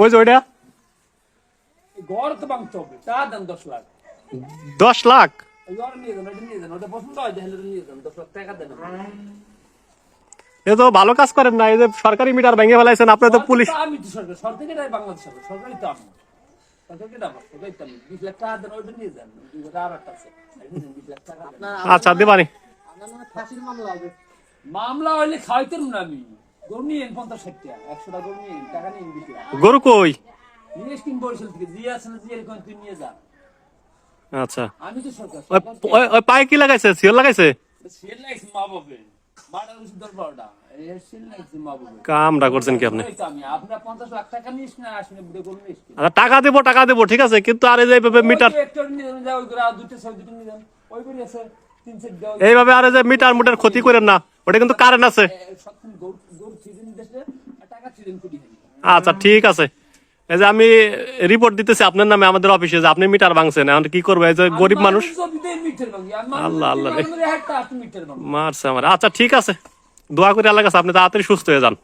ওই যে ওইটা ঘর তো ভাঙতে হবে, তা দেন 10 লাখ। 10 লাখ? ঘর নিয়ে যান, ওটা নিয়ে যান, ওটা পছন্দ হয় তাহলে নিয়ে যান, 10 লাখ টাকা দেন। এ তো ভালো কাজ করেন না, এই যে সরকারি মিটার ভেঙে ফেলাইছেন আপনি তো পুলিশ। আমি তো সরকার, সরকারি নাই বাংলাদেশ সরকার, সরকারি তো আমি, সরকারি তো আমার, সরকারি তো আমি। 20 লাখ টাকা দেন, ওটা নিয়ে যান, ওটা আর একটা আছে, 20 লাখ টাকা দেন। আচ্ছা দিবানি। আপনার মনে হয় ফাঁসির মামলা হবে। মামলা হইলে খাইতেন না আমি। গরু নিয়ে 50-60 টাকা, 100 টাকা গরু নিয়ে টাকা নিয়ে 20 লাখ গরু কই? নিয়ে কিন বরিশাল থেকে জিয়া আছে না, জিয়ার কোন তুই নিয়ে যা। আচ্ছা আমি তো সরকার, ওই পায়ে কি লাগাইছে? সিওর লাগাইছে? সেল লাগছে মা বাবা, মাটা উচিত 10-12টা, এই সেল লাগছে মা বাবা। কামটা করছেন কি আপনি? আমি আপনার 50 লাখ টাকা নিস না, আসলে বুড়ে গরু নিস কি? আচ্ছা টাকা দেবো ঠিক আছে, কিন্তু আর এই যে এইভাবে মিটার, একটর নিয়ে যান, ওই করে আর দুটো ছয় দুটো নিয়ে যান, ওই করে আছে 3-4 দাও। এইভাবে আর এই যে মিটার ক্ষতি করেন না, ওটা কিন্তু কারেন্ট আছে। সবদিন গরু সিজন দেশে টাকা সিজন কোটি দিন। আচ্ছা ঠিক আছে, এই যে আমি রিপোর্ট দিতেছি আপনার নামে আমাদের অফিসে যে আপনি মিটার ভাঙছেন। এখন কি করবো, এই যে গরিব মানুষ। আল্লাহ আল্লাহ রে, মারছে আমার। আচ্ছা ঠিক আছে, দোয়া করে আল্লাহর কাছে আপনি তাড়াতাড়ি সুস্থ হয়ে যান।